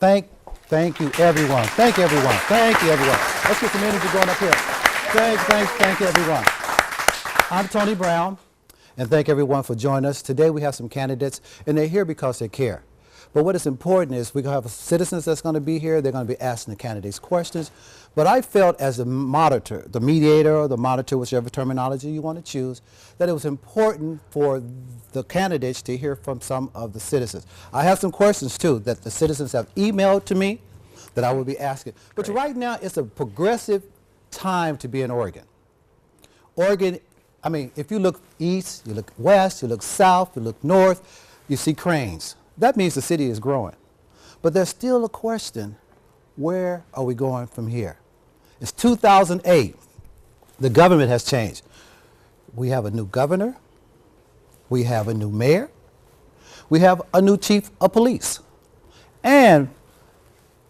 Thank you, everyone. Thank you, everyone. Thank you, everyone. Let's get some energy going up here. Thank you, everyone. I'm Tony Brown, and thank everyone for joining us. Today we have some candidates, and they're here because they care. But what is important is we're going to have citizens that's going to be here. They're going to be asking the candidates questions. But I felt as the moderator, the mediator, or the monitor, whichever terminology you want to choose, that it was important for the candidates to hear from some of the citizens. I have some questions, too, that the citizens have emailed to me that I will be asking. But right now, it's a progressive time to be in Oregon. Oregon, I mean, if you look east, you look west, you look south, you look north, you see cranes. That means the city is growing. But there's still a question, where are we going from here? It's 2008. The government has changed. We have a new governor. We have a new mayor. We have a new chief of police. And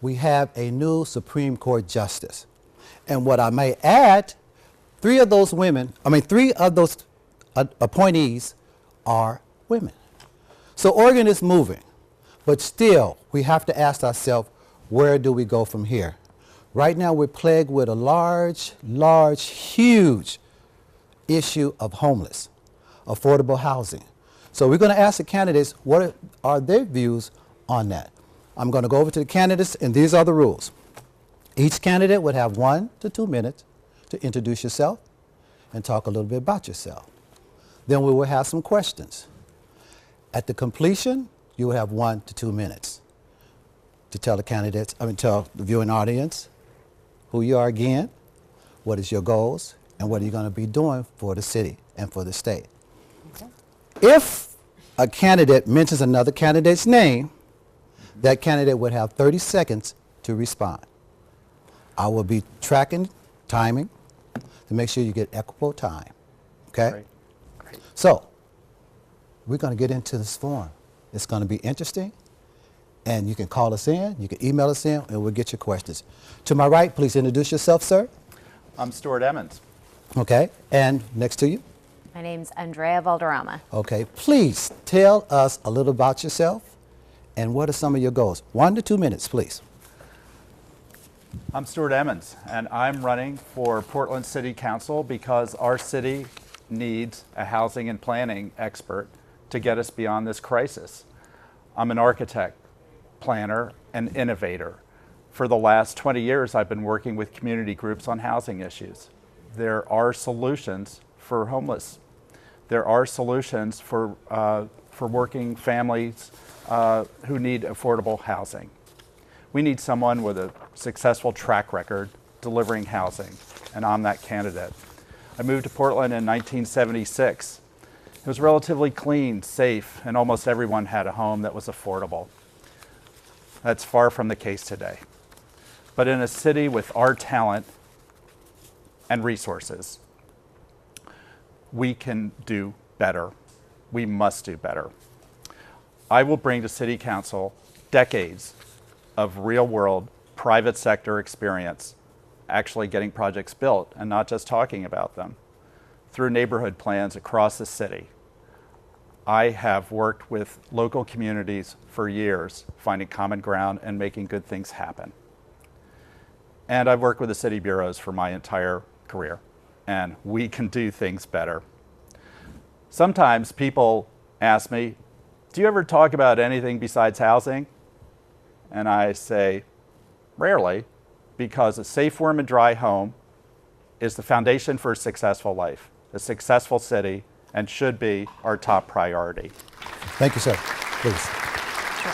we have a new Supreme Court justice. And what I may add, three of those appointees are women. So Oregon is moving, but still we have to ask ourselves, where do we go from here? Right now we're plagued with a huge issue of homeless, affordable housing. So we're going to ask the candidates what are their views on that. I'm going to go over to the candidates, and these are the rules. Each candidate would have 1 to 2 minutes to introduce yourself and talk a little bit about yourself. Then we will have some questions. At the completion, you will have 1 to 2 minutes to tell tell the viewing audience who you are again, what is your goals, and what are you going to be doing for the city and for the state. Okay. If a candidate mentions another candidate's name, that candidate would have 30 seconds to respond. I will be tracking timing to make sure you get equitable time. Okay? Great. So, we're going to get into this forum. It's going to be interesting, and you can call us in, you can email us in, and we'll get your questions. To my right, please introduce yourself, sir. I'm Stuart Emmons. Okay, and next to you? My name's Andrea Valderrama. Okay, please tell us a little about yourself, and what are some of your goals? 1 to 2 minutes, please. I'm Stuart Emmons, and I'm running for Portland City Council because our city needs a housing and planning expert to get us beyond this crisis. I'm an architect, planner, and innovator. For the last 20 years, I've been working with community groups on housing issues. There are solutions for homeless. There are solutions for working families who need affordable housing. We need someone with a successful track record delivering housing, and I'm that candidate. I moved to Portland in 1976. It was relatively clean, safe, and almost everyone had a home that was affordable. That's far from the case today. But in a city with our talent and resources, we can do better. We must do better. I will bring to City Council decades of real-world private sector experience actually getting projects built and not just talking about them through neighborhood plans across the city. I have worked with local communities for years, finding common ground and making good things happen. And I've worked with the city bureaus for my entire career, and we can do things better. Sometimes people ask me, do you ever talk about anything besides housing? And I say, rarely, because a safe, warm, and dry home is the foundation for a successful life, a successful city, and should be our top priority. Thank you, sir. Please. Sure.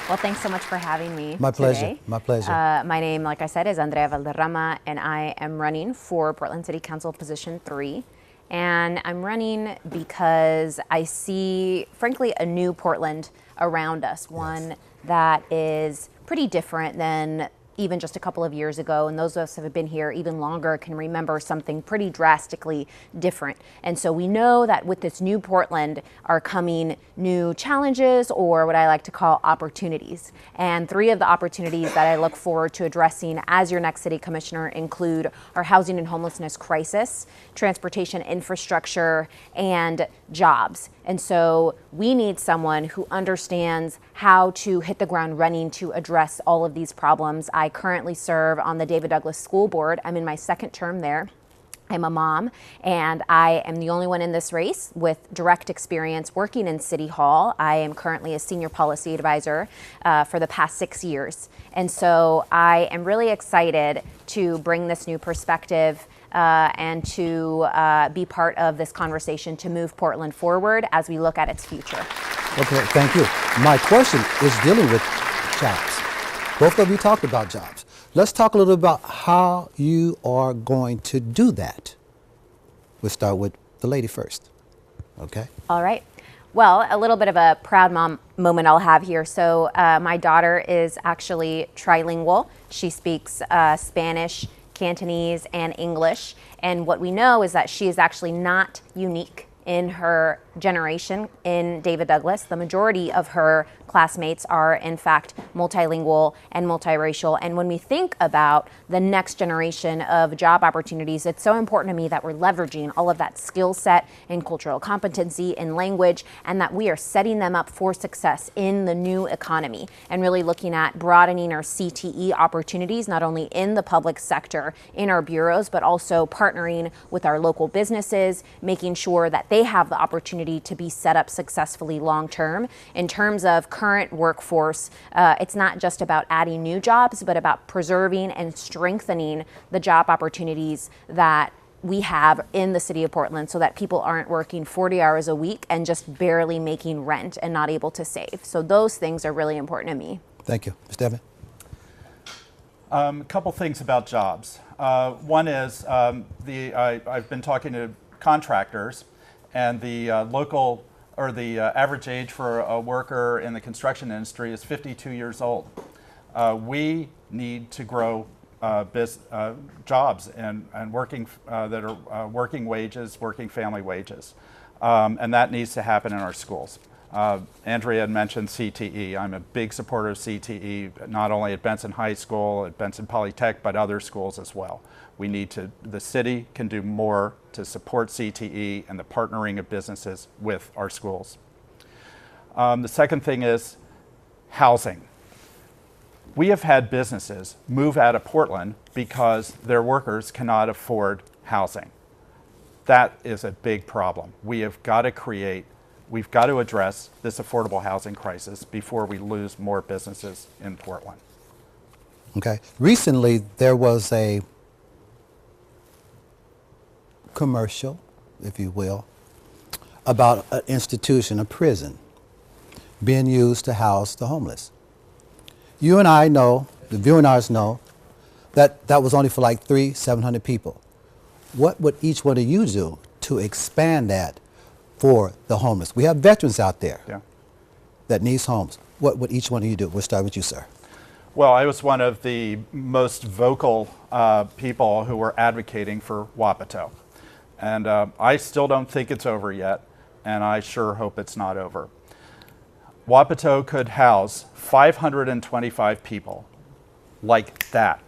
Well, thanks so much for having me My pleasure. today. My pleasure. My name, like I said, is Andrea Valderrama, and I am running for Portland City Council Position 3. And I'm running because I see, frankly, a new Portland around us, one that is pretty different than even just a couple of years ago, and those of us who have been here even longer can remember something pretty drastically different. And so we know that with this new Portland are coming new challenges, or what I like to call opportunities. And three of the opportunities that I look forward to addressing as your next city commissioner include our housing and homelessness crisis, transportation infrastructure, and jobs. And so we need someone who understands how to hit the ground running to address all of these problems. I currently serve on the David Douglas School Board. I'm in my second term there. I'm a mom, and I am the only one in this race with direct experience working in City Hall. I am currently a senior policy advisor for the past 6 years. And so I am really excited to bring this new perspective and to be part of this conversation to move Portland forward as we look at its future. Okay, thank you. My question is dealing with jobs. Both of you talked about jobs. Let's talk a little about how you are going to do that. We'll start with the lady first, okay? All right. Well, a little bit of a proud mom moment I'll have here. So my daughter is actually trilingual. She speaks Spanish, Cantonese, and English. And what we know is that she is actually not unique in her generation in David Douglas. The majority of her classmates are in fact multilingual and multiracial. And when we think about the next generation of job opportunities, it's so important to me that we're leveraging all of that skill set and cultural competency in language, and that we are setting them up for success in the new economy, and really looking at broadening our CTE opportunities, not only in the public sector, in our bureaus, but also partnering with our local businesses, making sure that they have the opportunity to be set up successfully long term. In terms of current workforce, it's not just about adding new jobs, but about preserving and strengthening the job opportunities that we have in the city of Portland, so that people aren't working 40 hours a week and just barely making rent and not able to save. So those things are really important to me. Thank you. Mr. Evan? A couple things about jobs. One is I've been talking to contractors, and the local or the average age for a worker in the construction industry is 52 years old. We need to grow jobs and working that are working wages, working family wages, and that needs to happen in our schools. Andrea had mentioned CTE. I'm a big supporter of CTE, not only at Benson High School, at Benson Polytech, but other schools as well. We need to, the city can do more to support CTE and the partnering of businesses with our schools. The second thing is housing. We have had businesses move out of Portland because their workers cannot afford housing. That is a big problem. We've got to address this affordable housing crisis before we lose more businesses in Portland. Okay. Recently, there was a commercial, if you will, about an institution, a prison, being used to house the homeless. You and I know, the viewers know, that that was only for like 700 people. What would each one of you do to expand that for the homeless? We have veterans out there that needs homes. What would each one of you do? We'll start with you, sir. Well, I was one of the most vocal people who were advocating for Wapato. And I still don't think it's over yet, and I sure hope it's not over. Wapato could house 525 people like that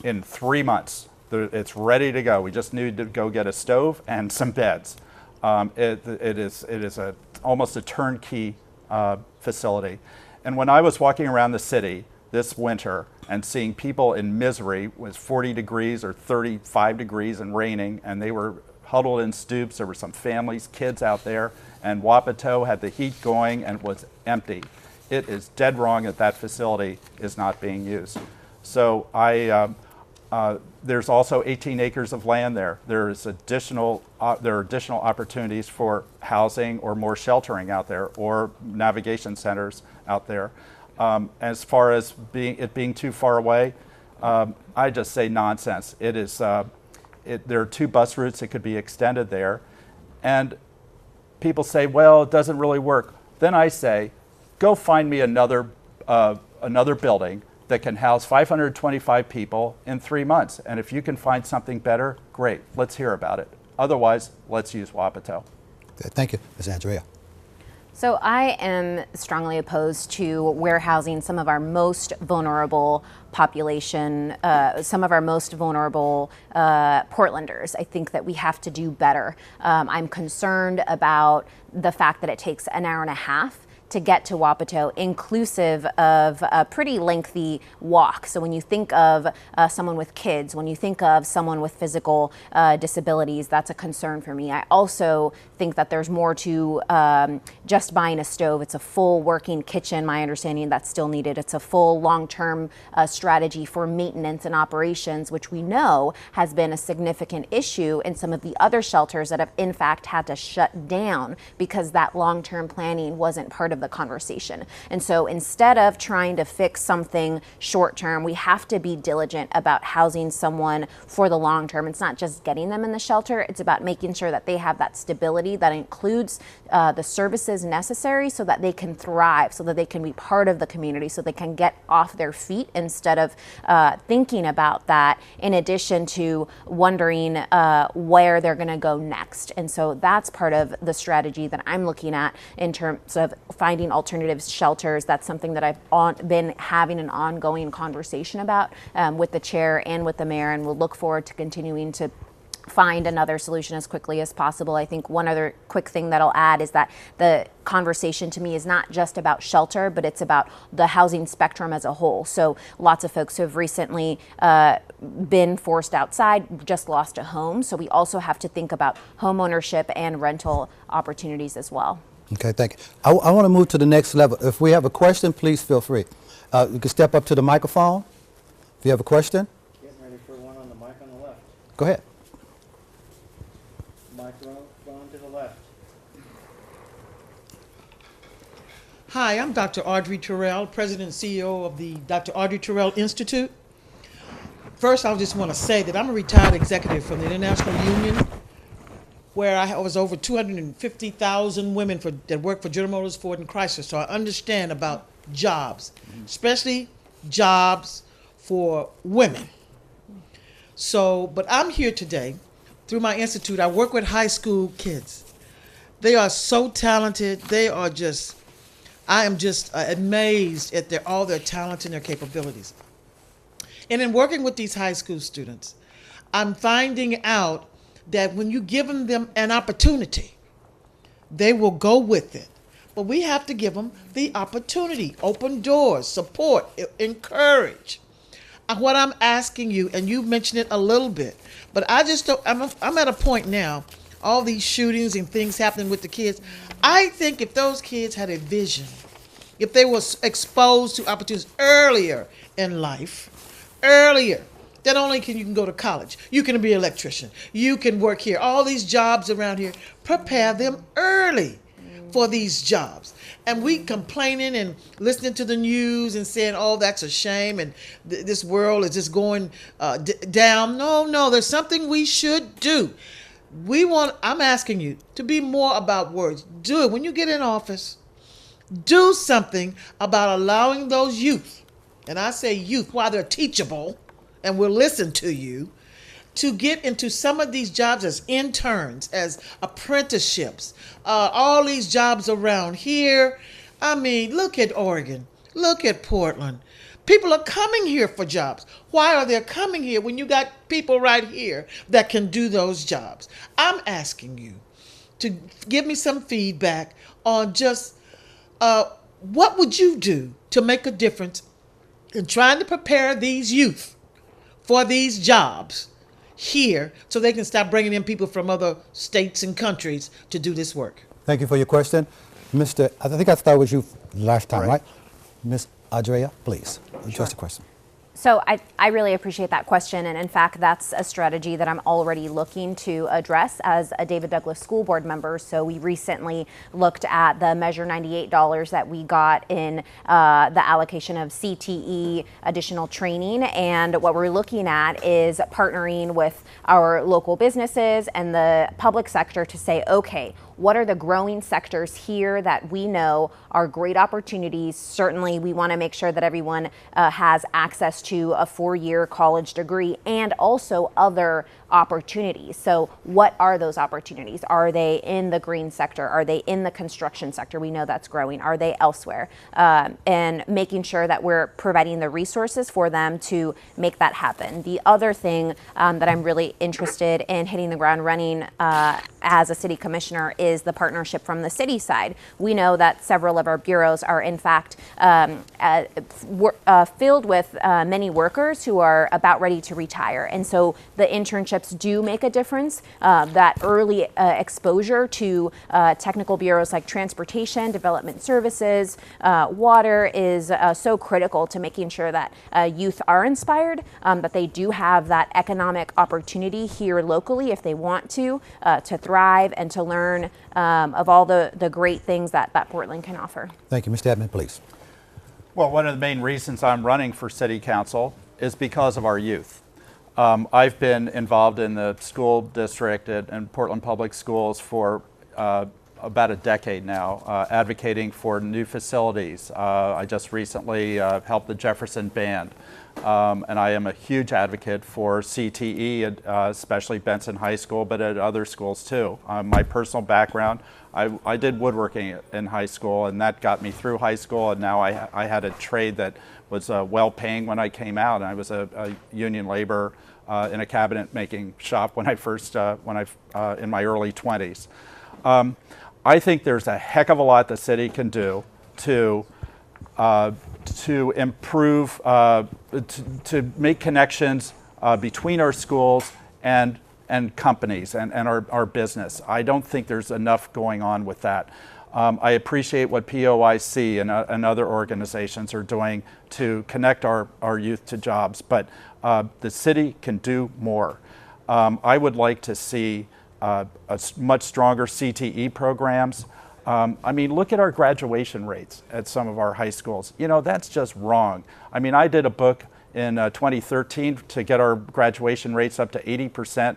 in 3 months. It's ready to go. We just need to go get a stove and some beds. It is almost a turnkey facility. And when I was walking around the city this winter and seeing people in misery, it was 40 degrees or 35 degrees and raining, and they were huddled in stoops. There were some families, kids out there, and Wapato had the heat going and was empty. It is dead wrong that that facility is not being used. So there's also 18 acres of land there. There are additional opportunities for housing or more sheltering out there, or navigation centers out there. As far as it being too far away, I just say nonsense. It is. There are 2 bus routes that could be extended there, and people say, well, it doesn't really work. Then I say, go find me another building that can house 525 people in 3 months. And if you can find something better, great, let's hear about it. Otherwise, let's use Wapato. Okay, thank you, Ms. Andrea. So I am strongly opposed to warehousing some of our most vulnerable population, some of our most vulnerable Portlanders. I think that we have to do better. I'm concerned about the fact that it takes an hour and a half to get to Wapato, inclusive of a pretty lengthy walk. So when you think of someone with kids, when you think of someone with physical disabilities, that's a concern for me. I also think that there's more to just buying a stove. It's a full working kitchen, my understanding, that's still needed. It's a full long-term strategy for maintenance and operations, which we know has been a significant issue in some of the other shelters that have in fact had to shut down because that long-term planning wasn't part of the conversation. And so instead of trying to fix something short term, we have to be diligent about housing someone for the long term. It's not just getting them in the shelter, it's about making sure that they have that stability that includes the services necessary so that they can thrive, so that they can be part of the community, so they can get off their feet instead of thinking about that in addition to wondering where they're going to go next. And so that's part of the strategy that I'm looking at in terms of finding alternative shelters. That's something that I've been having an ongoing conversation about with the chair and with the mayor, and we'll look forward to continuing to find another solution as quickly as possible. I think one other quick thing that I'll add is that the conversation to me is not just about shelter, but it's about the housing spectrum as a whole. So lots of folks who have recently been forced outside just lost a home. So we also have to think about home ownership and rental opportunities as well. Okay, thank you. I want to move to the next level. If we have a question, please feel free. You can step up to the microphone if you have a question. Getting ready for one on the mic on the left. Go ahead. Microphone to the left. Hi, I'm Dr. Audrey Terrell, President and CEO of the Dr. Audrey Terrell Institute. First, I just want to say that I'm a retired executive from the International Union, where I was over 250,000 women that work for General Motors, Ford, and Chrysler. So I understand about jobs, especially jobs for women. So, but I'm here today through my institute. I work with high school kids. They are so talented. I am just amazed at all their talent and their capabilities. And in working with these high school students, I'm finding out that when you give them an opportunity, they will go with it. But we have to give them the opportunity, open doors, support, encourage. What I'm asking you, and you mentioned it a little bit, but I just don't, I'm at a point now, all these shootings and things happening with the kids. I think if those kids had a vision, if they were exposed to opportunities earlier in life, not only can you go to college, you can be an electrician, you can work here, all these jobs around here, prepare them early for these jobs. And we complaining and listening to the news and saying, oh, that's a shame, and this world is just going down. No, there's something we should do. I'm asking you to be more about words. Do it. When you get in office, do something about allowing those youth, and I say youth while they're teachable, and will listen to you, to get into some of these jobs as interns, as apprenticeships, all these jobs around here. I mean, look at Oregon, look at Portland. People are coming here for jobs. Why are they coming here when you got people right here that can do those jobs? I'm asking you to give me some feedback on just what would you do to make a difference in trying to prepare these youth for these jobs here so they can stop bringing in people from other states and countries to do this work. Thank you for your question. Mr. I think I started with you last time, right? Ms. Andrea, please, address the question. So I really appreciate that question, and in fact that's a strategy that I'm already looking to address as a David Douglas School Board member. So we recently looked at the Measure 98 dollars that we got in the allocation of CTE additional training, and what we're looking at is partnering with our local businesses and the public sector to say, okay, what are the growing sectors here that we know are great opportunities. Certainly, we want to make sure that everyone has access to a 4-year college degree and also other opportunities. So what are those opportunities? Are they in the green sector? Are they in the construction sector? We know that's growing. Are they elsewhere? And making sure that we're providing the resources for them to make that happen. The other thing that I'm really interested in hitting the ground running as a city commissioner is the partnership from the city side. We know that several of our bureaus are in fact filled with many workers who are about ready to retire. And so the internships do make a difference. That early exposure to technical bureaus like transportation, development services, water is so critical to making sure that youth are inspired, that they do have that economic opportunity here locally if they want to thrive and to learn of all the great things that Portland can offer. Thank you. Mr. Edmond, please. Well, one of the main reasons I'm running for city council is because of our youth. I've been involved in the school district and Portland Public Schools for about a decade now, advocating for new facilities. I just recently helped the Jefferson Band, and I am a huge advocate for CTE, especially Benson High School, but at other schools too. My personal background, I did woodworking in high school, and that got me through high school, and now I had a trade that was well-paying when I came out, and I was a union labor in a cabinet making shop when I first, in my early 20s. I think there's a heck of a lot the city can do to improve, to make connections between our schools and companies and our business. I don't think there's enough going on with that. I appreciate what POIC and other organizations are doing to connect our youth to jobs, but the city can do more. I would like to see much stronger CTE programs. I mean, look at our graduation rates at some of our high schools. You know, that's just wrong. I mean, I did a book in 2013 to get our graduation rates up to 80%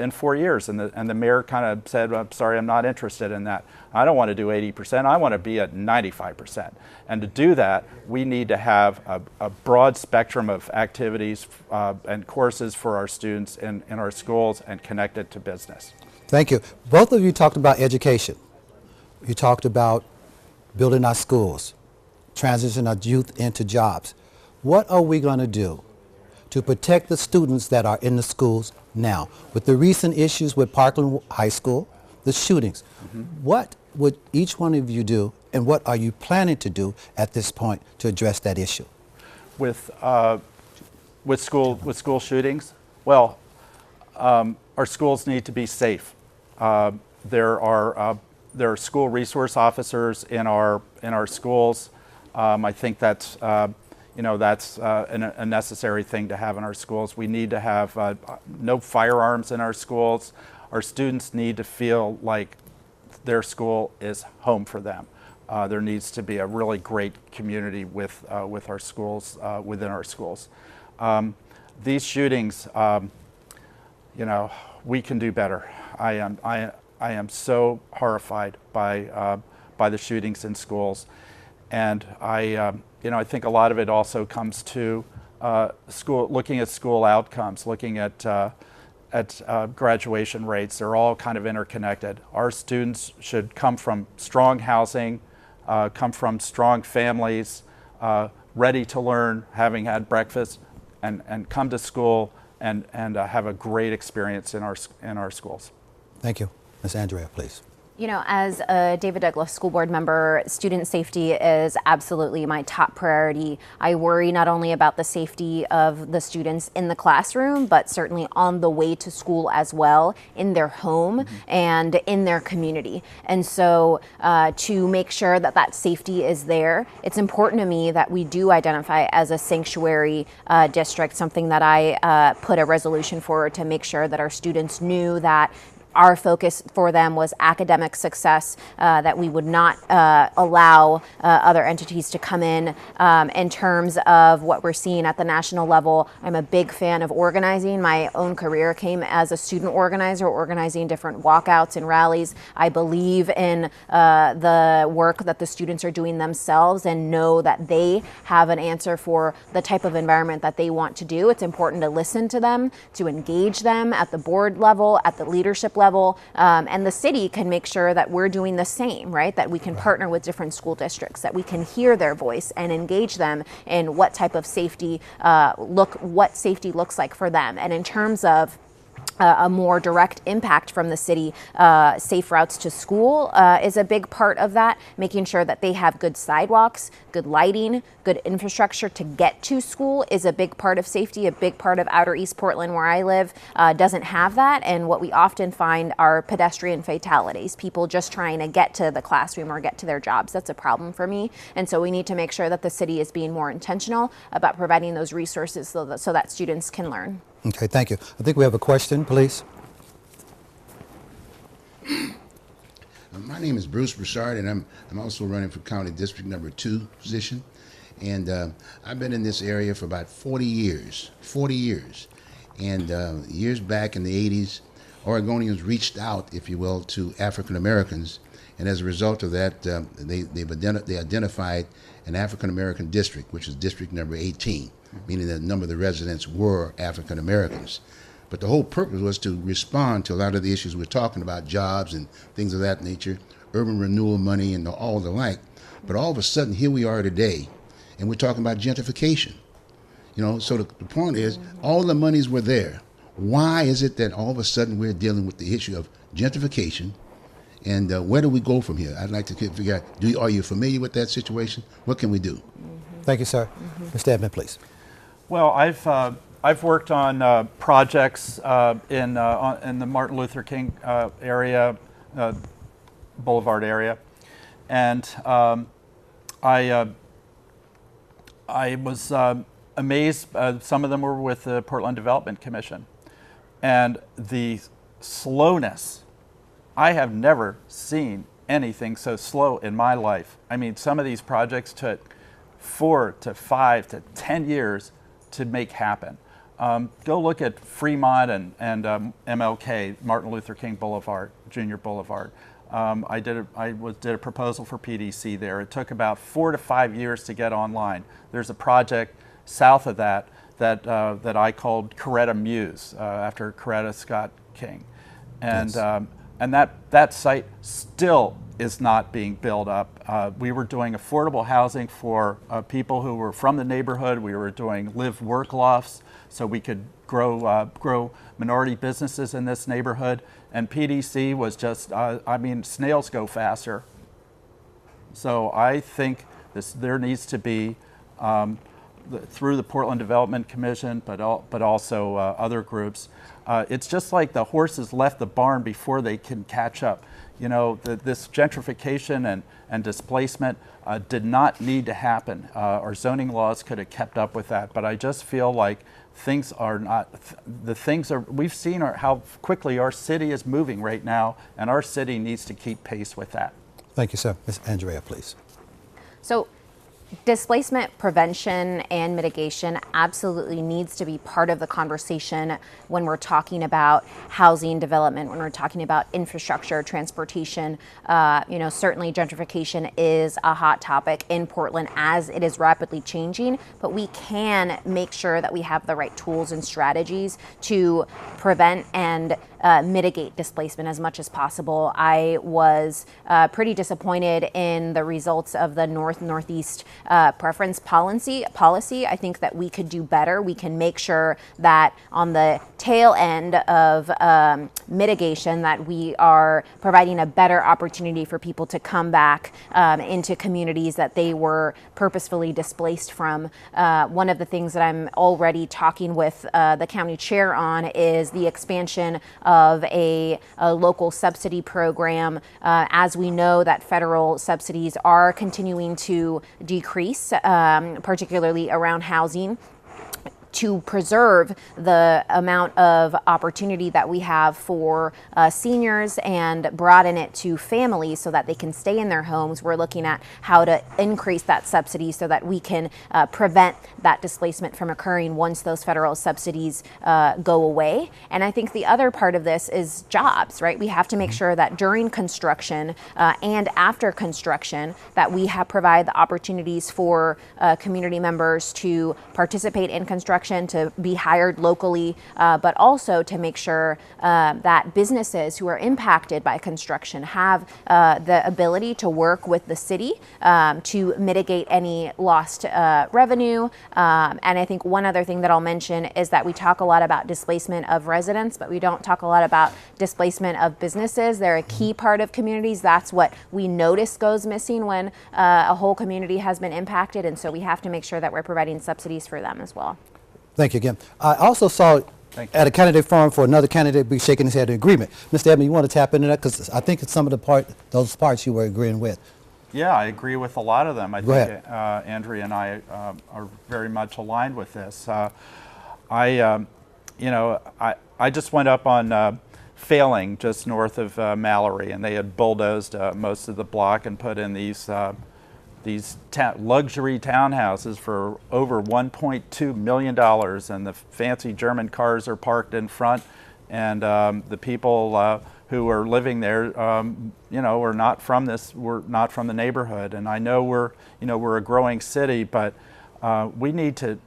in 4 years, and the mayor kind of said, "I'm sorry, I'm not interested in that. I don't want to do 80%. I want to be at 95%." And to do that, we need to have a broad spectrum of activities and courses for our students in our schools and connect it to business. Thank you. Both of you talked about education. You talked about building our schools, transitioning our youth into jobs. What are we going to do to protect the students that are in the schools now? With the recent issues with Parkland High School, the shootings, what would each one of you do, and what are you planning to do at this point to address that issue? With school shootings, well, our schools need to be safe. There are school resource officers in our schools. I think that's that's a necessary thing to have in our schools. We need to have no firearms in our schools. Our students need to feel like their school is home for them. There needs to be a really great community with our schools, within our schools. These shootings, we can do better. I am so horrified by the shootings in schools, and I think a lot of it also comes to looking at school outcomes, looking at graduation rates. They're all kind of interconnected. Our students should come from strong housing, come from strong families, ready to learn, having had breakfast, and come to school and have a great experience in our schools. Thank you. Ms. Andrea, please. You know, as a David Douglas School Board member, student safety is absolutely my top priority. I worry not only about the safety of the students in the classroom, but certainly on the way to school as well, in their home and in their community. And so to make sure that that safety is there, it's important to me that we do identify as a sanctuary district, something that I put a resolution for to make sure that our students knew that our focus for them was academic success, that we would not allow other entities to come in. In terms of what we're seeing at the national level, I'm a big fan of organizing. My own career came as a student organizer, organizing different walkouts and rallies. I believe in the work that the students are doing themselves and know that they have an answer for the type of environment that they want to do. It's important to listen to them, to engage them at the board level, at the leadership level, and the city can make sure that we're doing the same, right? That we can partner with different school districts, that we can hear their voice and engage them in what type of safety what safety looks like for them. And in terms of a more direct impact from the city, safe routes to school is a big part of that, making sure that they have good sidewalks, good lighting, good infrastructure to get to school is a big part of safety. A big part of outer East Portland, where I live, doesn't have that, and what we often find are pedestrian fatalities, people just trying to get to the classroom or get to their jobs. That's a problem for me, and so we need to make sure that the city is being more intentional about providing those resources so that students can learn. Okay, thank you. I think we have a question, please. My name is Bruce Broussard, and I'm also running for County District Number 2 position. And I've been in this area for about 40 years. 40 years. And years back in the 80s, Oregonians reached out, if you will, to African Americans. And as a result of that, they identified an African American district, which is District Number 18, meaning that a number of the residents were African Americans. But the whole purpose was to respond to a lot of the issues we're talking about, jobs and things of that nature, urban renewal money and all the like. But all of a sudden, here we are today, and we're talking about gentrification. You know, so the point is, all the monies were there. Why is it that all of a sudden we're dealing with the issue of gentrification? And where do we go from here? I'd like to figure out, are you familiar with that situation? What can we do? Thank you, sir. Mr. Edmond, please. Well, I've worked on projects in the Martin Luther King area, Boulevard area, and I was amazed. Some of them were with the Portland Development Commission, and the slowness. I have never seen anything so slow in my life. I mean, some of these projects took 4 to 5 to 10 years to make happen. Go look at Fremont and MLK, Martin Luther King Boulevard, Junior Boulevard. I did a proposal for PDC there. It took about 4 to 5 years to get online. There's a project south of that I called Coretta Muse after Coretta Scott King, and Yes. And that site still is not being built up. We were doing affordable housing for people who were from the neighborhood. We were doing live-work lofts so we could grow minority businesses in this neighborhood. And PDC was just, I mean, snails go faster. So I think there needs to be, through the Portland Development Commission, but also other groups, it's just like the horses left the barn before they can catch up. You know, this gentrification and displacement did not need to happen. Our zoning laws could have kept up with that, but I just feel like things are not, we've seen how quickly our city is moving right now, and our city needs to keep pace with that. Thank you, sir. Ms. Andrea, please. So displacement prevention and mitigation absolutely needs to be part of the conversation when we're talking about housing development, when we're talking about infrastructure, transportation. Certainly gentrification is a hot topic in Portland as it is rapidly changing, but we can make sure that we have the right tools and strategies to prevent and mitigate displacement as much as possible. I was pretty disappointed in the results of the North-Northeast preference policy. I think that we could do better. We can make sure that on the tail end of mitigation that we are providing a better opportunity for people to come back into communities that they were purposefully displaced from. One of the things that I'm already talking with the county chair on is the expansion of a local subsidy program. As we know that federal subsidies are continuing to decrease, particularly around housing, to preserve the amount of opportunity that we have for seniors and broaden it to families so that they can stay in their homes. We're looking at how to increase that subsidy so that we can prevent that displacement from occurring once those federal subsidies go away. And I think the other part of this is jobs, right? We have to make sure that during construction and after construction that we have provide the opportunities for community members to participate in construction, to be hired locally, but also to make sure that businesses who are impacted by construction have the ability to work with the city to mitigate any lost revenue. And I think one other thing that I'll mention is that we talk a lot about displacement of residents, but we don't talk a lot about displacement of businesses. They're a key part of communities. That's what we notice goes missing when a whole community has been impacted, and so we have to make sure that we're providing subsidies for them as well. Thank you again. I also saw at a candidate forum for another candidate be shaking his head in agreement. Mr. Edmond, you want to tap into that? Because I think it's some of those parts you were agreeing with. Yeah, I agree with a lot of them. I Go think Andrea and I are very much aligned with this. I just went up on Failing, just north of Mallory, and they had bulldozed most of the block and put in these luxury townhouses for over $1.2 million, and the fancy German cars are parked in front, and the people who are living there, are not from the neighborhood. And I know we're a growing city, but we need to.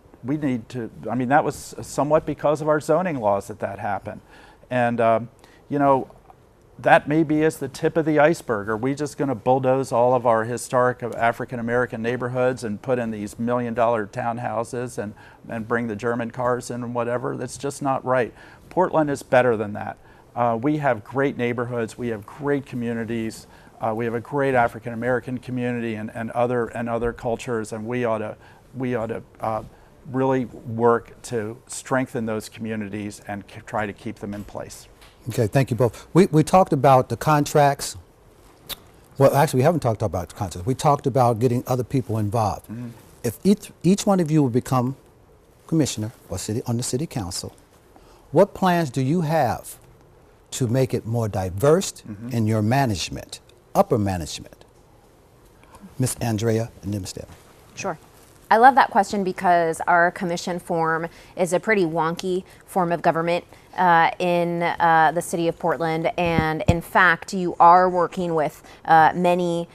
I mean, that was somewhat because of our zoning laws that happened, and that maybe is the tip of the iceberg. Are we just going to bulldoze all of our historic African American neighborhoods and put in these $1 million townhouses and bring the German cars in and whatever? That's just not right. Portland is better than that. We have great neighborhoods. We have great communities. We have a great African American community and other cultures, and we ought to really work to strengthen those communities and try to keep them in place. Okay, thank you both. We talked about the contracts. Well, actually, we haven't talked about the contracts. We talked about getting other people involved. Mm-hmm. If each one of you would become commissioner or on the city council, what plans do you have to make it more diverse in your management, upper management? Ms. Andrea and then Ms. Deb. Sure. I love that question because our commission form is a pretty wonky form of government in the city of Portland, and in fact you are working with many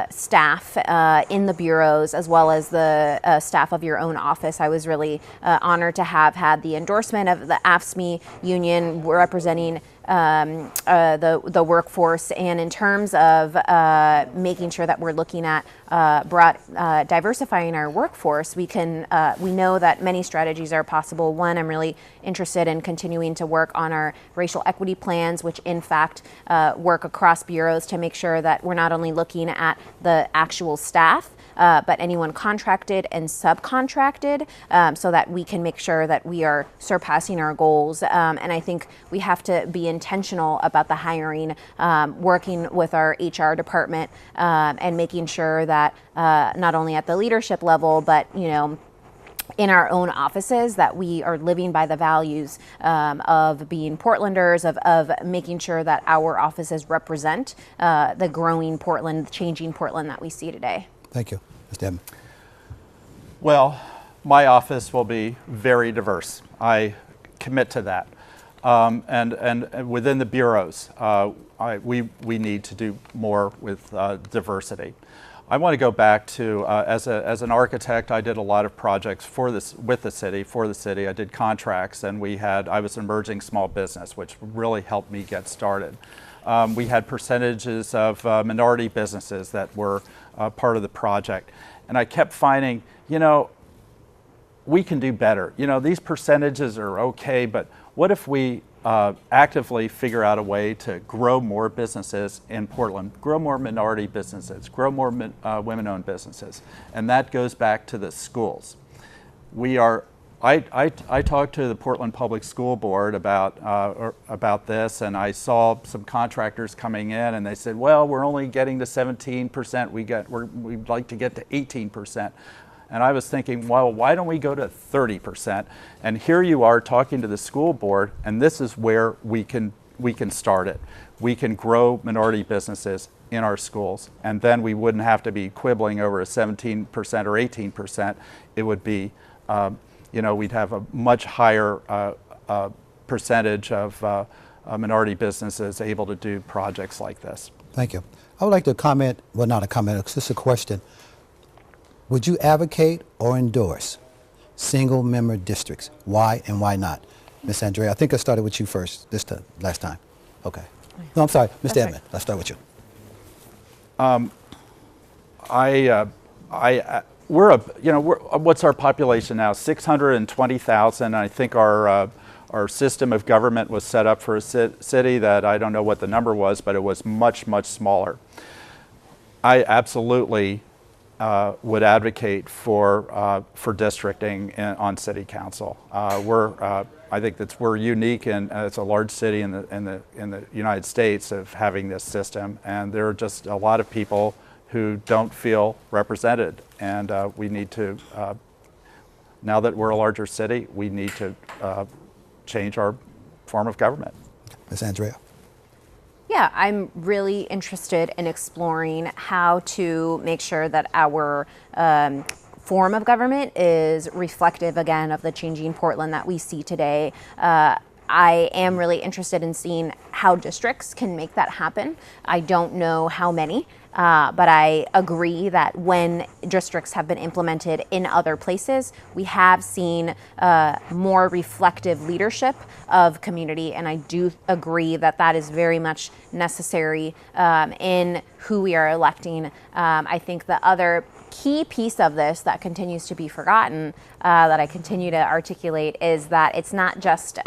staff in the bureaus as well as the staff of your own office. I was really honored to have had the endorsement of the AFSCME union representing the workforce, and in terms of making sure that we're looking at diversifying our workforce, we know that many strategies are possible. One, I'm really interested in continuing to work on our racial equity plans, which in fact work across bureaus to make sure that we're not only looking at the actual staff, but anyone contracted and subcontracted, so that we can make sure that we are surpassing our goals. And I think we have to be intentional about the hiring, working with our HR department, and making sure that not only at the leadership level, but in our own offices, that we are living by the values of being Portlanders, of making sure that our offices represent the growing Portland, changing Portland that we see today. Thank you. Ms. Deb. Well, my office will be very diverse. I commit to that. And within the bureaus, we need to do more with diversity. I want to go back to, as an architect, I did a lot of projects for the city. I did contracts, and I was an emerging small business, which really helped me get started. We had percentages of minority businesses that were part of the project. And I kept finding, we can do better. These percentages are okay, but what if we actively figure out a way to grow more businesses in Portland, grow more minority businesses, grow more women-owned businesses? And that goes back to the schools. I talked to the Portland Public School Board about this, and I saw some contractors coming in, and they said, "Well, we're only getting to 17%. We'd like to get to 18%." And I was thinking, well, why don't we go to 30%? And here you are talking to the school board, and this is where we can start it. We can grow minority businesses in our schools, and then we wouldn't have to be quibbling over a 17% or 18%. It would be, we'd have a much higher percentage of minority businesses able to do projects like this. Thank you. I would like to comment, well, not a comment, it's just a question. Would you advocate or endorse single-member districts? Why and why not? Ms. Andrea, I think I started with you first last time. Okay. No, I'm sorry, Mr. Edmond. Let's start with you. What's our population now? 620,000. I think our system of government was set up for a city that I don't know what the number was, but it was much, much smaller. I absolutely would advocate for districting on city council. I think that we're unique, and it's a large city in the United States of having this system, and there are just a lot of people who don't feel represented, and we need to. Now that we're a larger city, we need to change our form of government. Ms. Andrea. Yeah, I'm really interested in exploring how to make sure that our form of government is reflective again of the changing Portland that we see today. I am really interested in seeing how districts can make that happen. I don't know how many, but I agree that when districts have been implemented in other places, we have seen more reflective leadership of community, and I do agree that that is very much necessary in who we are electing. I think the other key piece of this that continues to be forgotten, that I continue to articulate, is that it's not just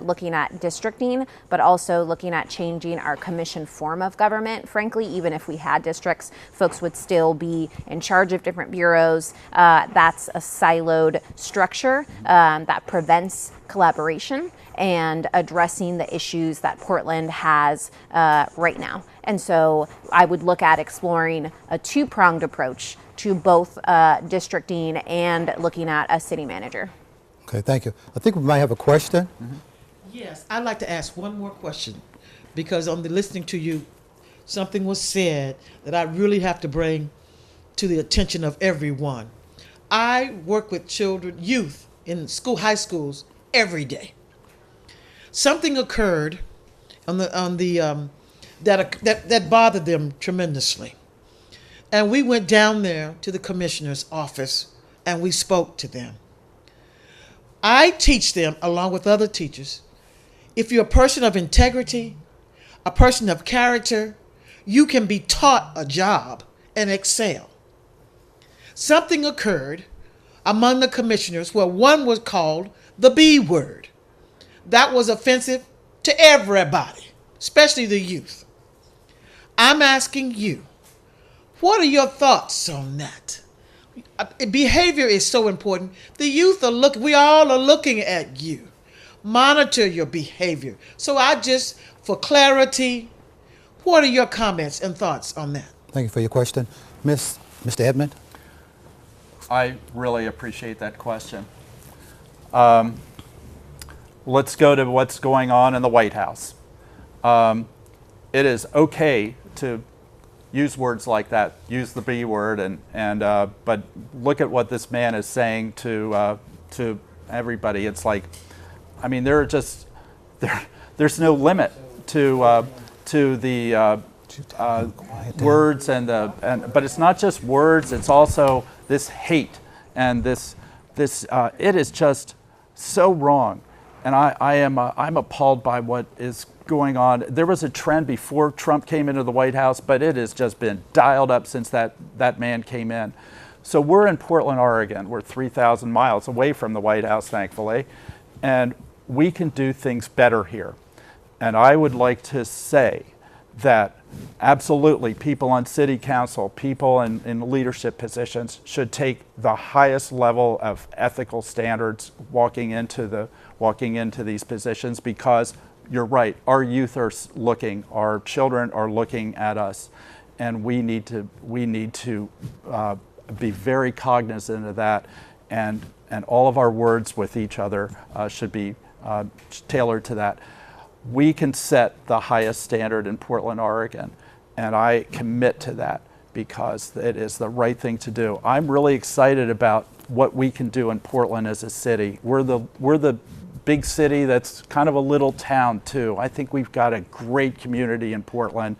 looking at districting, but also looking at changing our commission form of government. Frankly, even if we had districts, folks would still be in charge of different bureaus. That's a siloed structure that prevents collaboration and addressing the issues that Portland has right now. And so I would look at exploring a two-pronged approach to both districting and looking at a city manager. Okay, thank you. I think we might have a question. Mm-hmm. Yes, I'd like to ask one more question, because on the listening to you, something was said that I really have to bring to the attention of everyone. I work with youth in high schools every day. Something occurred that bothered them tremendously. And we went down there to the commissioner's office and we spoke to them. I teach them, along with other teachers, if you're a person of integrity, a person of character, you can be taught a job and excel. Something occurred among the commissioners where one was called the B word. That was offensive to everybody, especially the youth. I'm asking you, what are your thoughts on that? Behavior is so important. The youth we all are looking at you. Monitor your behavior. So for clarity, what are your comments and thoughts on that? Thank you for your question. Mr. Edmond? I really appreciate that question. Let's go to what's going on in the White House. It is okay to use words like that, use the B word, but look at what this man is saying to everybody. It's like, I mean, there's no limit to the words but it's not just words. It's also this hate and this it is just so wrong, and I'm appalled by what is going on. There was a trend before Trump came into the White House, but it has just been dialed up since that man came in. So we're in Portland, Oregon. We're 3,000 miles away from the White House, thankfully, and we can do things better here. And I would like to say that absolutely people on city council, people in leadership positions should take the highest level of ethical standards walking into these positions, because you're right, our youth are looking, our children are looking at us, and we need to be very cognizant of that, and all of our words with each other should be tailored to that. We can set the highest standard in Portland, Oregon, and I commit to that because it is the right thing to do. I'm really excited about what we can do in Portland as a city. We're the big city that's kind of a little town too. I think we've got a great community in Portland,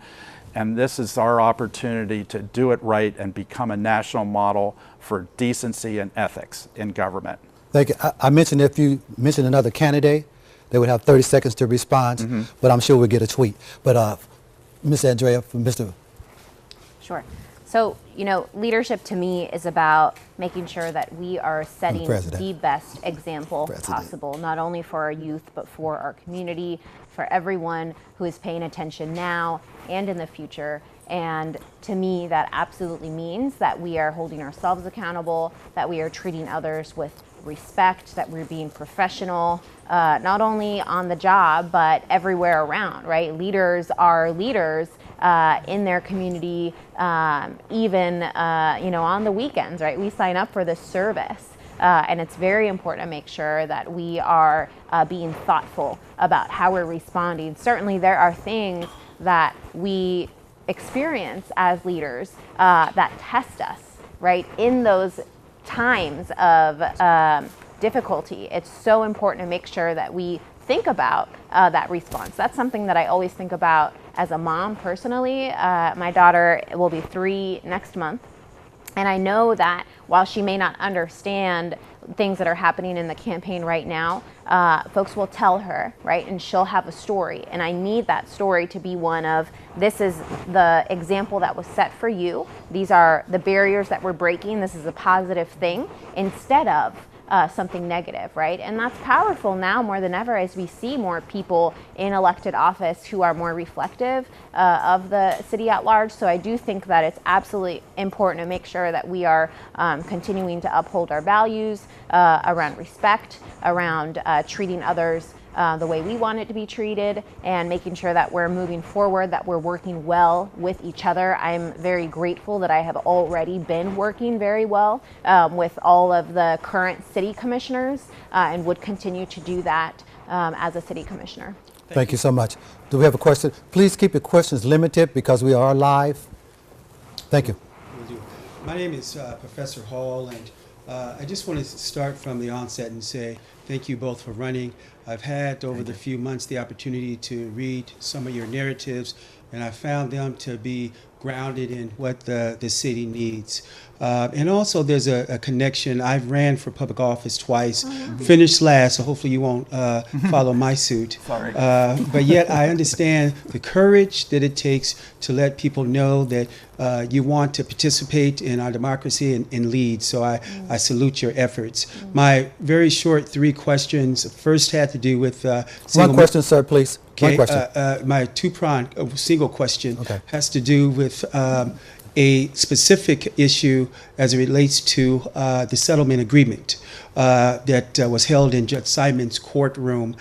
and this is our opportunity to do it right and become a national model for decency and ethics in government. Thank you. I mentioned if you mentioned another candidate, they would have 30 seconds to respond, but I'm sure we'll get a tweet. But Ms. Andrea, from Mr. Sure. So, you know, leadership to me is about making sure that we are setting the best example possible, not only for our youth, but for our community, for everyone who is paying attention now and in the future. And to me, that absolutely means that we are holding ourselves accountable, that we are treating others with respect, that we're being professional, not only on the job, but everywhere around, right? Leaders are leaders in their community, even, you know, on the weekends, right? We sign up for this service. And it's very important to make sure that we are being thoughtful about how we're responding. Certainly there are things that we experience as leaders that test us, right? In those times of difficulty, it's so important to make sure that we think about that response. That's something that I always think about as a mom personally. My daughter will be 3 next month. And I know that while she may not understand things that are happening in the campaign right now, folks will tell her, right? And she'll have a story. And I need that story to be one of, this is the example that was set for you. These are the barriers that we're breaking. This is a positive thing, instead of something negative, right? And that's powerful now more than ever as we see more people in elected office who are more reflective of the city at large. So I do think that it's absolutely important to make sure that we are continuing to uphold our values around respect, around treating others the way we want it to be treated, and making sure that we're moving forward, that we're working well with each other. I'm very grateful that I have already been working very well with all of the current city commissioners and would continue to do that as a city commissioner. Thank you so much. Do we have a question? Please keep your questions limited because we are live. Thank you. My name is Professor Hall, and I just want to start from the onset and say thank you both for running. I've had over the few months the opportunity to read some of your narratives, and I found them to be grounded in what the city needs. And also there's a connection. I've ran for public office twice, finished last, so hopefully you won't follow my suit. Sorry. But yet I understand the courage that it takes to let people know that you want to participate in our democracy and lead. So I salute your efforts. My very short 3 questions. First had to do with One question, sir, please. Okay, One question. my two-pronged single question Okay. has to do with a specific issue as it relates to the settlement agreement that was held in Judge Simon's courtroom.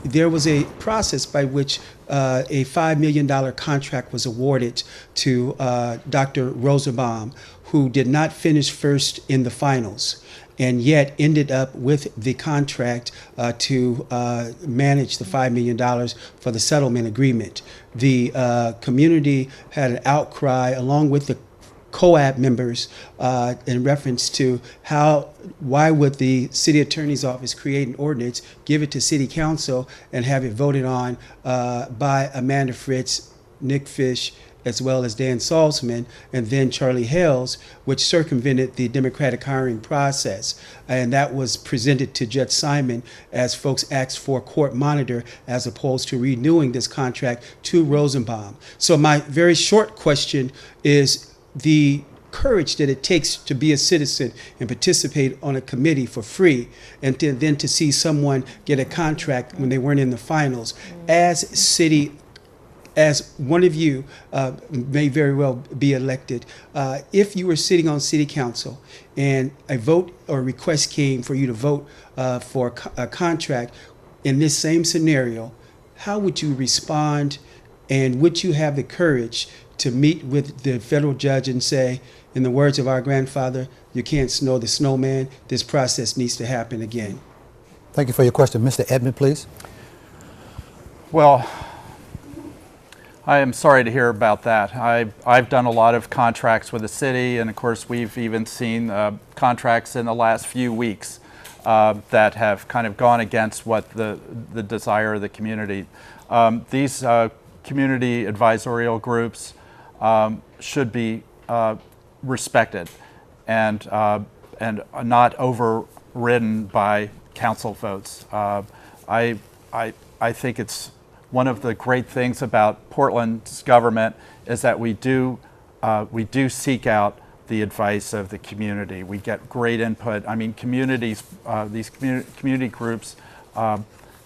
There was a process by which a $5 million contract was awarded to Dr. Rosenbaum, who did not finish first in the finals, and yet ended up with the contract to manage the $5 million for the settlement agreement. The community had an outcry along with the COAB members in reference to why would the city attorney's office create an ordinance, give it to city council, and have it voted on by Amanda Fritz, Nick Fish, as well as Dan Salzman, and then Charlie Hales, which circumvented the democratic hiring process. And that was presented to Judge Simon as folks asked for a court monitor as opposed to renewing this contract to Rosenbaum. So my very short question is the courage that it takes to be a citizen and participate on a committee for free, and then to see someone get a contract when they weren't in the finals. As one of you may very well be elected, if you were sitting on city council and a vote or request came for you to vote for a contract in this same scenario, how would you respond, and would you have the courage to meet with the federal judge and say, in the words of our grandfather, you can't snow the snowman. This process needs to happen again. Thank you for your question. Mr. Edmond, please. Well, I am sorry to hear about that. I've done a lot of contracts with the city, and of course we've even seen contracts in the last few weeks that have kind of gone against what the desire of the community. These community advisorial groups should be respected and not overridden by council votes. I think it's one of the great things about Portland's government is that we do seek out the advice of the community. We get great input. I mean, communities, these community groups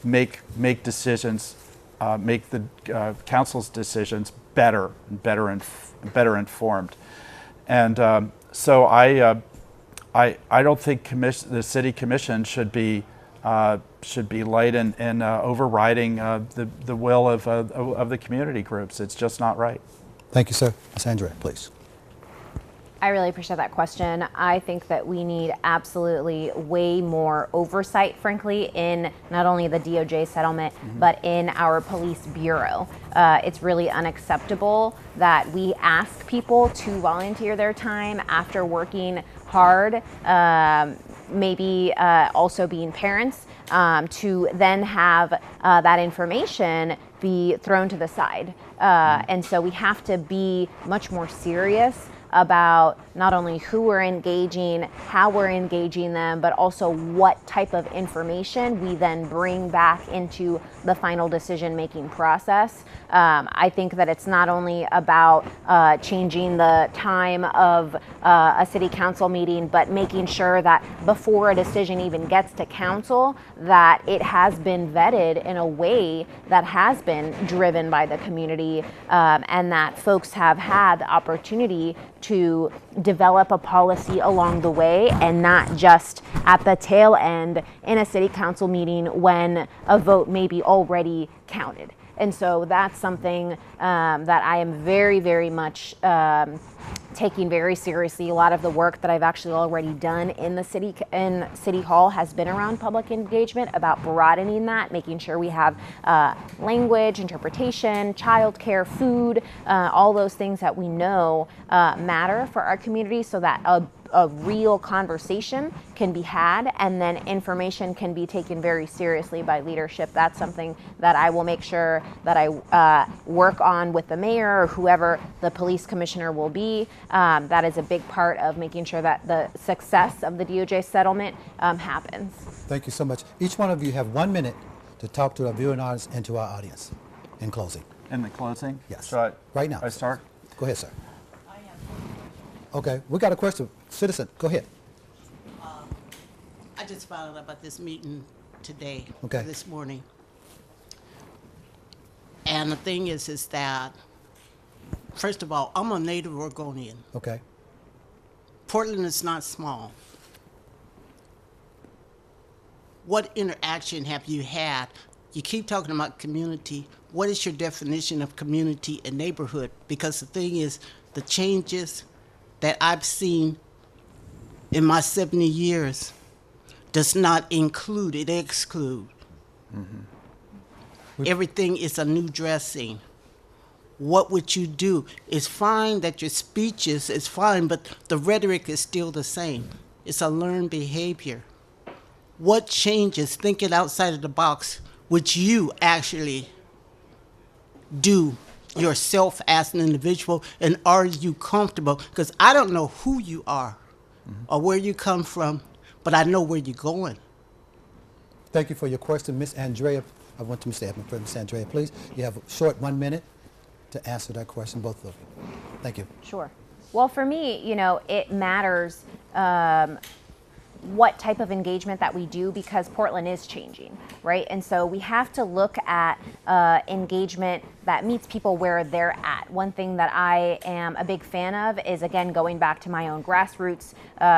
make decisions, make the council's decisions better informed. And so I don't think the city commission should be light in overriding the will of the community groups. It's just not right. Thank you, sir. Ms. Andrea, please. I really appreciate that question. I think that we need absolutely way more oversight, frankly, in not only the DOJ settlement, but in our police bureau. It's really unacceptable that we ask people to volunteer their time after working hard, maybe also being parents, to then have that information be thrown to the side. And so we have to be much more serious about not only who we're engaging, how we're engaging them, but also what type of information we then bring back into the final decision-making process. I think that it's not only about changing the time of a city council meeting, but making sure that before a decision even gets to council, that it has been vetted in a way that has been driven by the community, and that folks have had the opportunity to develop a policy along the way and not just at the tail end in a city council meeting when a vote may be already counted. And so that's something that I am very, very much taking very seriously. A lot of the work that I've actually already done in City Hall has been around public engagement, about broadening that, making sure we have language, interpretation, childcare, food, all those things that we know matter for our community, so that a real conversation can be had, and then information can be taken very seriously by leadership. That's something that I will make sure that I work on with the mayor or whoever the police commissioner will be. That is a big part of making sure that the success of the DOJ settlement happens. Thank you so much. Each one of you have 1 minute to talk to our viewing audience and to our audience in closing. In the closing? Yes. Should Right now. I start? Go ahead, sir. Okay, we got a question. Citizen, go ahead. I just found out about this meeting today, Okay. this morning. And the thing is that, first of all, I'm a native Oregonian. Okay. Portland is not small. What interaction have you had? You keep talking about community. What is your definition of community and neighborhood? Because the thing is, the changes that I've seen in my 70 years does not include, it exclude. Mm-hmm. Everything is a new dressing. What would you do? It's fine that your speeches is fine, but the rhetoric is still the same. It's a learned behavior. What changes, thinking outside of the box, would you actually do yourself as an individual, and are you comfortable? Because I don't know who you are or where you come from, but I know where you're going. Thank you for your question, Ms. Andrea. I want to Mr. Edmond first. Ms. Andrea, please. You have a short 1 minute to answer that question, both of you. Thank you. Sure. Well, for me, it matters what type of engagement that we do, because Portland is changing, right? And so we have to look at engagement that meets people where they're at. One thing that I am a big fan of is, again, going back to my own grassroots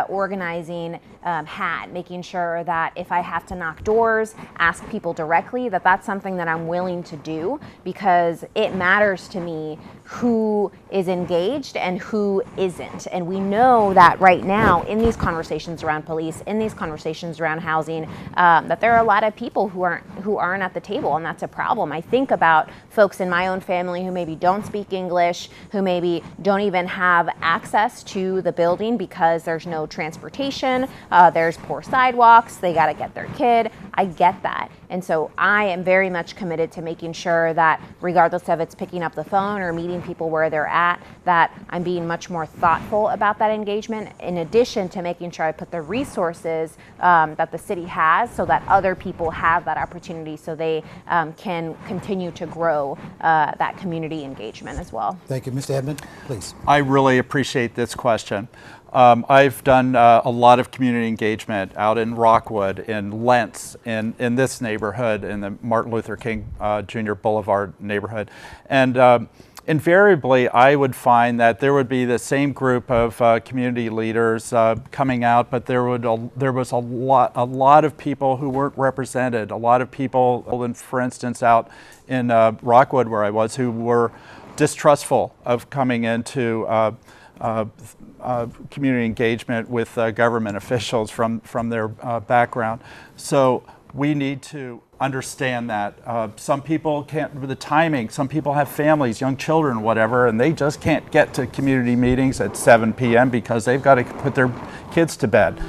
organizing hat, making sure that if I have to knock doors, ask people directly, that that's something that I'm willing to do, because it matters to me who is engaged and who isn't. And we know that right now in these conversations around police, in these conversations around housing, that there are a lot of people who aren't at the table, and that's a problem. I think about folks in my own family who maybe don't speak English, who maybe don't even have access to the building because there's no transportation, there's poor sidewalks, they got to get their kid. I get that. And so I am very much committed to making sure that regardless of it's picking up the phone or meeting people where they're at, that I'm being much more thoughtful about that engagement, in addition to making sure I put the resources that the city has so that other people have that opportunity, so they can continue to grow that community engagement as well. Thank you. Mr. Edmond, please. I really appreciate this question. I've done a lot of community engagement out in Rockwood, in Lentz, in this neighborhood, in the Martin Luther King Jr. Boulevard neighborhood. And invariably, I would find that there would be the same group of community leaders coming out, but there was a lot of people who weren't represented. A lot of people, and for instance, out in Rockwood, where I was, who were distrustful of coming into community engagement with government officials from their background. So we need to understand that some people can't, with the timing, some people have families, young children, whatever, and they just can't get to community meetings at 7 p.m. because they've got to put their kids to bed.